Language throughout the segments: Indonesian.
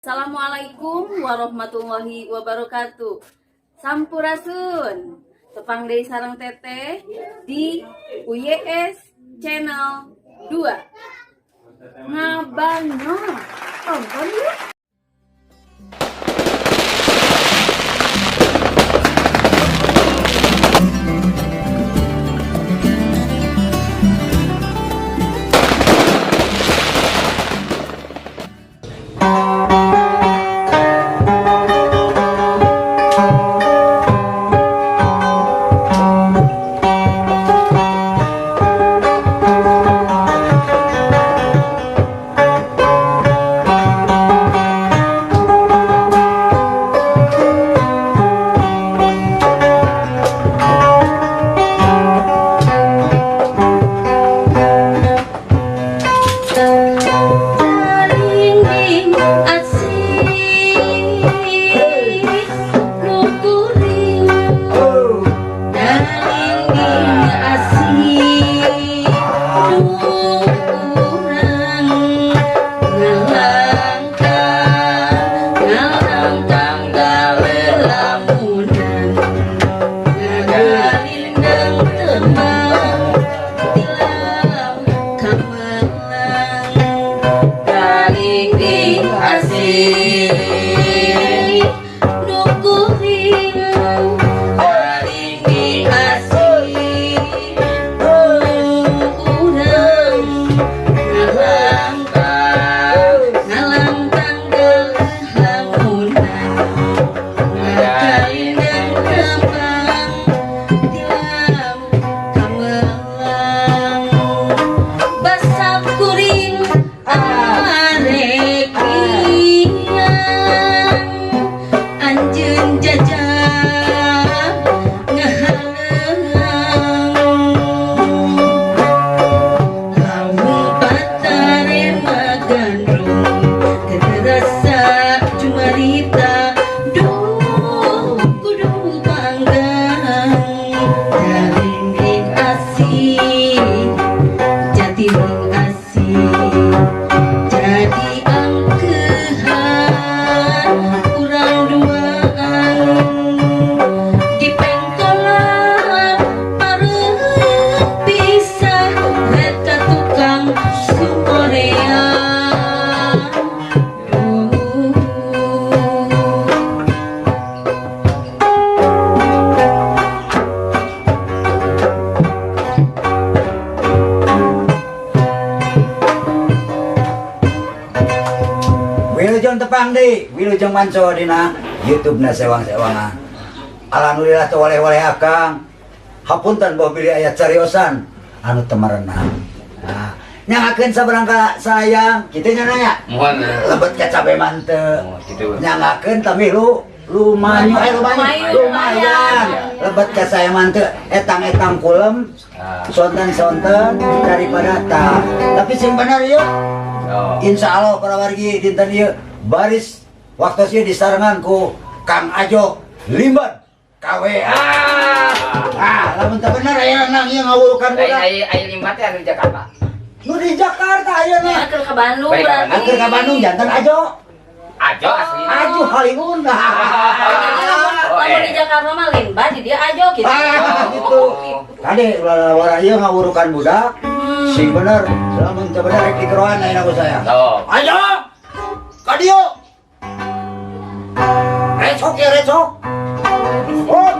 Assalamualaikum warahmatullahi wabarakatuh. Sampurasun. Tepang deui sareng teteh di UYS Channel 2. Ngabano. Tonton yuk. Wilujeng tepang di, wilujeng manco dina YouTube na sewang-sewangan. Alhamdulillah teu waleh-waleh akang. Hapunten boh bilih aya cariosan anu temarena. Nah, nyangakeun sabarangka sayang, kitu nya nanya. Moal Lebet ka cabe manteu. Oh, kitu. Nyangakeun tapi lumayan. Lebet ka saya manteu, etang-etang kulem. Sonten-sonten daripada tah. Tapi sing bener yeuh. Insya Allah para wargi dinten ieu baris waktu sih disarengan ku Kang Ajo Limban KWA. Lamun teu bener aya nang ieu ngawulukan budak. Aya limbat teh anu Jakarta. Nu di Jakarta ayeuna. Akhir ke Bandung Baik, berarti. Akhir ka Bandung janten Ajo. Ajo asli. Ajo Hollywood. Lamun di Jakarta mah Limba di dia ajo gitu. Gitu. Tadi wara ieu ngawurukan budak. Sing bener, lamun teu bener rek dikeroan ayeuna ku saya. Ajo. Ka dieu. Recok ya recok. Oh,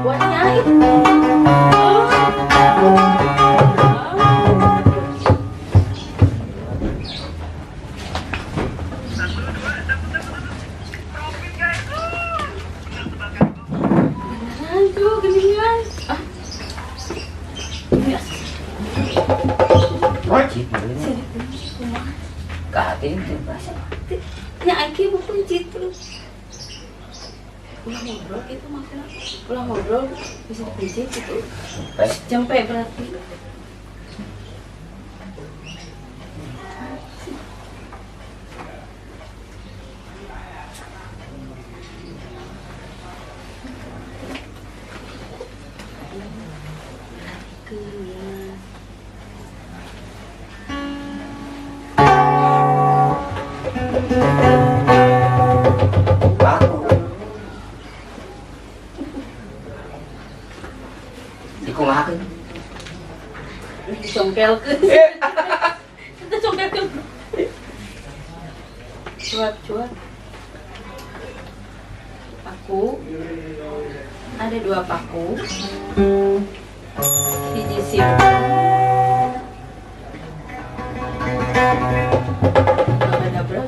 Buat nyai. Aduh, geningan. Kahatin teh. Ya aki bukan gitu. Ulah ngobrol gitu maksudnya. Ulah ngobrol bisa dikunci gitu. Sampai berarti. congkelkeun. Kita congkelkeun. Cuat. Paku. Ada 2 paku. Hiji simpen. Dabrak.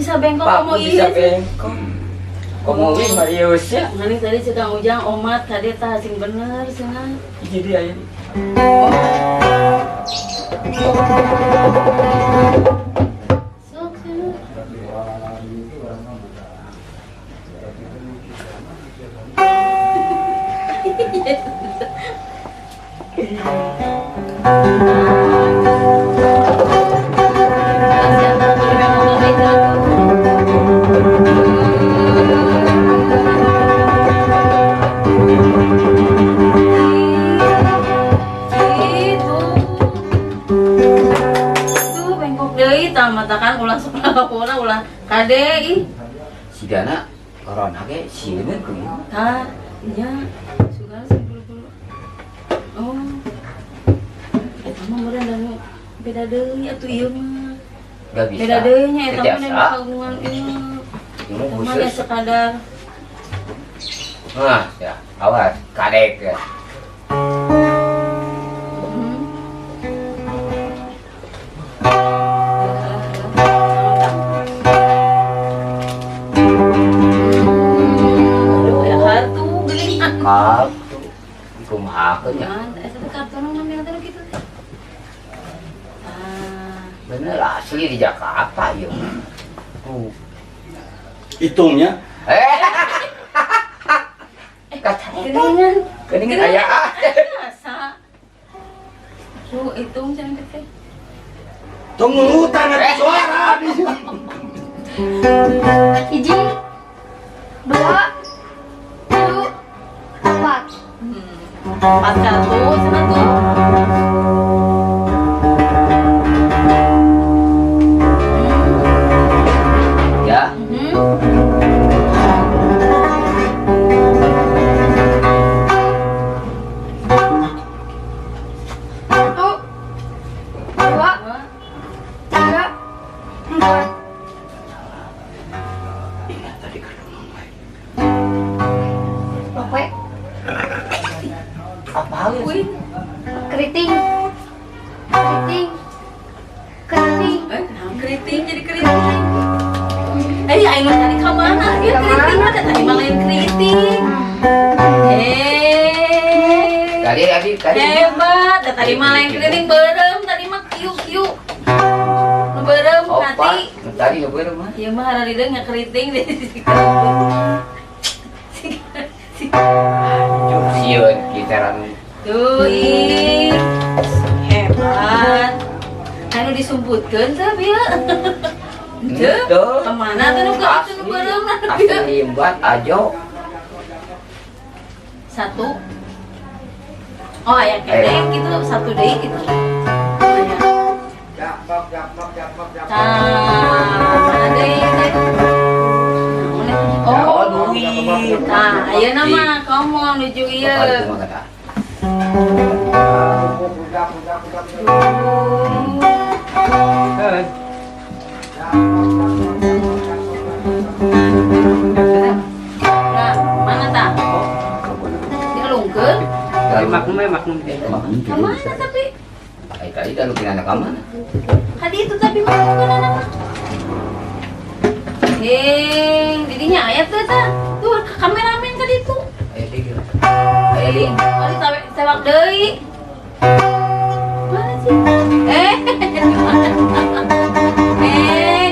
Bisa bengkok Paku kamu bisa iya. bengkok. Komo wih Marius ya. Ngani tadi sedang ujang omat tadi tah sing bener cenah. Jadi aya. Sok cenah. Matakan ulah sekolah ulah kade ih Sigana corona ge sieun ku. tah nya sugan sing bulu-bulu oh eta mah meureun dan beda deui atuh ieu mah Gak bisa. beda deui nya eta mah Biasa. dan kagungan ieu Ilmu eta mah ya khusus. sekadar Nah, ya, awas kadek ya. Kartu kumaha nya. Bener asli di Jakarta ya. Hitungnya Keningan aya ah. Tuh, hitung jangan teh. tong nurutan atuh suara. Hiji, 2, 3, 4. 4 kartu cenah tuh. Ya, Satu, 2, 3, 4. Ingat tadi kerudung baik. Lope, apa hal Wih, keriting, keriting, keriting. keriting jadi keriting. Aing mah tadi ka mana? Ya keriting mah tadi mah lain keriting. tadi Hebat, tadi mah lain keriting beureum, tadi mah kiu-kiu. Nu beureum opa nanti. tadi ngebeureum mah. Ieu mah hararideung nya keriting deh. Cuk sieun kitaran. Tuh, ih. Hebat. Anu disumputkeun teh bieu. Teu. Tuh. Kemana tuh nu ka itu nu beureum anu Asli bieu. limbat ajo. 1. Oh, aya kedek gitu, 1 deui gitu. Mana deui teh? Oh, duit. Tah, ayeuna mah komo nuju ieu. Apa itu mah kata? Nah, mana tah? Dilungkeun? Maknum Kemana tapi? Tadi dah lu pindah ke mana? Tadi itu tapi mana nama? Didinya aya teh tah. Tuh kameramen ka ditu. Oh, ditewak deui. Mana sih?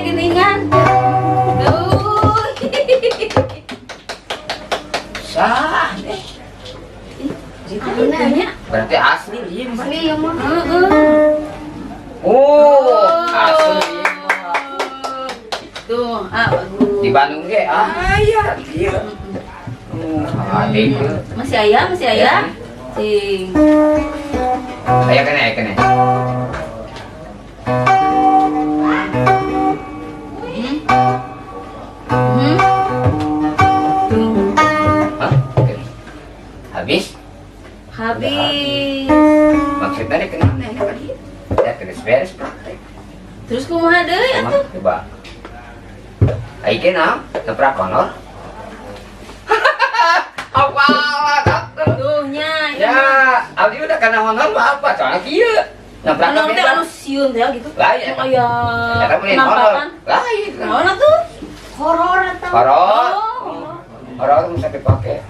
Geningan. Tuh. Sah deh. Nya. Berarti asli lim. Asli ya mah. Oh, asli lim. Tuh, bagus. Di Bandung ge aya ieu. Adik. Masih ayah. Cing. Aya kene. Tuh. Hah? Habis? Habis. Maksudnya dia kenapa nih kali? Ya terus beres praktek. Terus kumaha deui atuh? Coba. Aing kenal, neprak honor. Apa Tuh nya. ya, abdi udah kena honor mah apa? Soalnya kieu. Neprak Honor teh beda. anu sieun teh gitu. Lain eta. Aya Eta mah lain honor. penampakan. Lain. Naon atuh? Horor atau Horor. Oh. Horor bisa dipakai.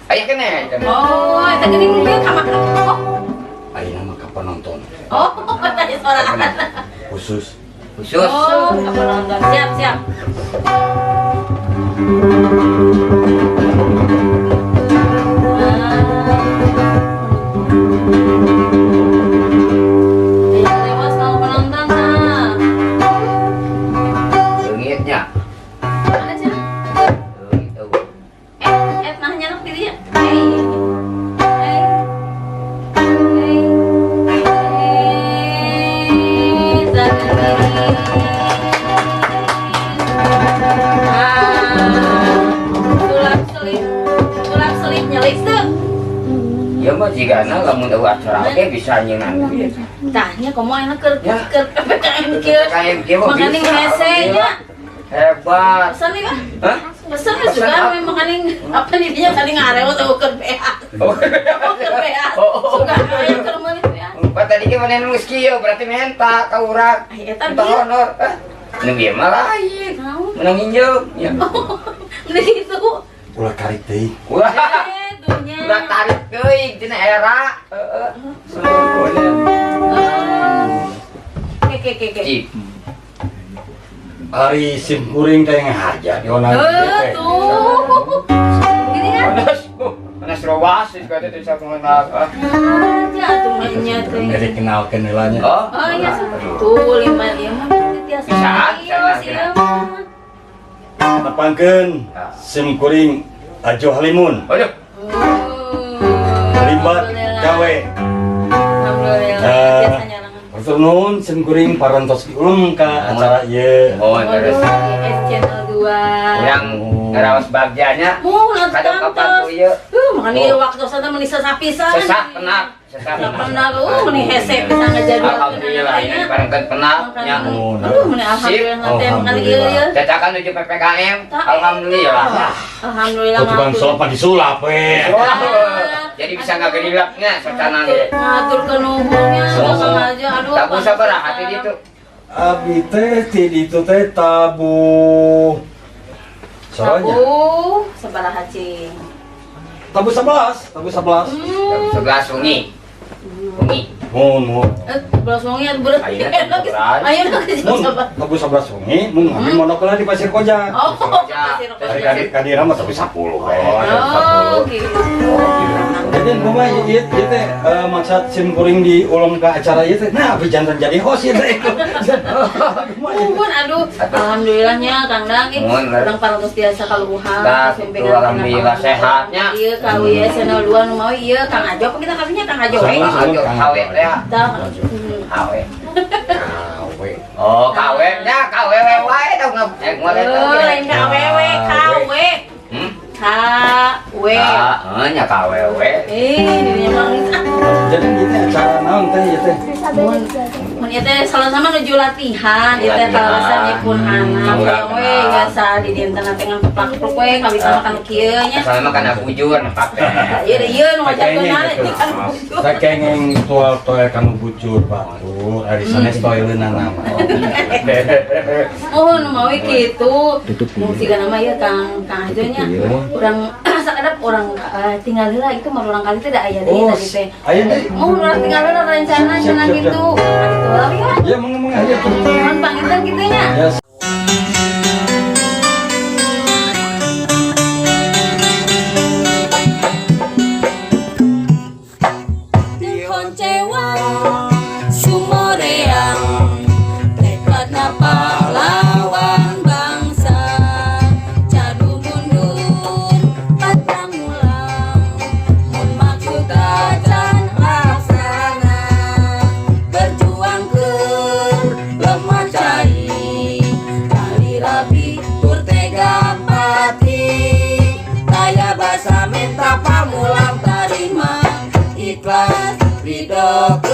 Aya kene. Oh, eta geuning lieu ka mah. Ayeuna mah ka penonton Oh, tadi suara anak. khusus. Khusus. Oh, apa nonton? Siap. Ayo lewat kalau penonton nah. Leungitnya. Mana sih? Leungit. Nahnya nak diri ya. Tulak selip nyelik tuh. Ya mah jigana lamun eueuh acara oge bisa nyeungan duit. Tahnya komo enak keur Ya. PPKM kieu. PPKM kieu mah Makaning bisa, hese nya. Hebat. Pesan nih Pak. Hah? Pesan ya Pesan juga apa? memang makaning apa nih dia tadi ngareo tuh keur PA. Oh. Keur PA. Oh. Suka aya keur meuli PA. Pak tadi ge mana nulis kieu berarti menta ka urang. Ai eta Minta dia. honor. Nu bieu mah lain. Naon? Menang hinjeum. Ya. Udah gitu. Ulah karik teuing. Wah. Dunya. Udah tarik teuing tina era. Heeh. Ke. Cik. Ari sim kuring teh ngahaja di ona teh. Tuh. Gini kan? Panas rowas geus kata teh sakumaha. Aja tuh mainnya teh. Jadi kenalkeun heula nya. Oh. Oh iya tuh 5 dia mah tiasa. Bisa, Iya, bisa, sih, bisa. mah. Nepangkeun sim kuring Ajo Halimun. Aduh. Terlibat gawe. Alhamdulillah. Eh, Biasanya orang. Matur nuhun sim kuring parantos diulung ka acara ieu. Oh, terus Channel 2. yang ngaraos bagjanya Mau nonton kadang kapan tos. tuh ieu. Makanya Oh. waktu sana meni sapisan. Sesak penak. Pernah meni hese bisa ngejadwalkeun Alhamdulillah ini barengkeun penak nya. Aduh, meni alhamdulillah nanti makan ieu ya. Cacakan menuju PPKM. Alhamdulillah. Alhamdulillah. Oh, tukang sulap mah disulap we. Wah, jadi bisa ngagerilapnya suasana ge. Ngatur ke nuhunnya, langsung aja. Aduh. Tak usah berat hati itu. Abi teh ti ditu teh tabu. Soalnya sebelah hacing. tabu 11, tabu 11. Sebelah sungi. Sungi. Mun. Belas wangi atuh berat. Ayeuna tabu berat. Ayeuna ke Mun coba. tabu 11 sungi, mun abi mondok lah di Pasir Koja. Oh, Ya. pasir Dari pasir. kadira mah tabu 10 we. Oh, gitu. Jadi mama ieu teh maksud sim kuring diulung ke acara ieu teh. Nah, abi jantan jadi host ieu teh. Mumpun aduh. Alhamdulillahnya Kang Dang Mun, urang parantos tiasa kaluhuhan. Dah, itu alhamdulillah sehatnya. Ieu kawi channel 2 nu mau ieu Kang Ajo kita kawinya Kang Ajo we. Ayo kawe teh. Tah. Kawe. Kawe. Oh, kawe nya kawe wae dong ngomong Oh, lain kawewe, kawe. Hmm? Kawe. Ah, nya kawe we. Dirinya mah Jadi gitu acara naon teh ieu teh. mun ieu teh sama nuju latihan, ieu teh kalasan pun anak we biasa di dinten teh ngeplak-plak we kabisa makan kieu nya. Asal mah kana bujur nepak teh. Ieu nu ngajakeun ari kan. Sakengeng toel kanu bujur batur, ari sanes toeleuna nama. Oh, nu mau kitu. Mun siga nama ieu Kang Ajo nya. Urang sakadap urang tinggal heula itu mah urang kali teh da aya deui tadi teh. Aya teh. Oh, urang tinggal heula rencana cenah gitu. Gitu lah ya. Ya ngomong aja tuh. Mohon pangitan kitu nya. Ya. Koncewang sumoreang tekadna pahlawan bangsa hidup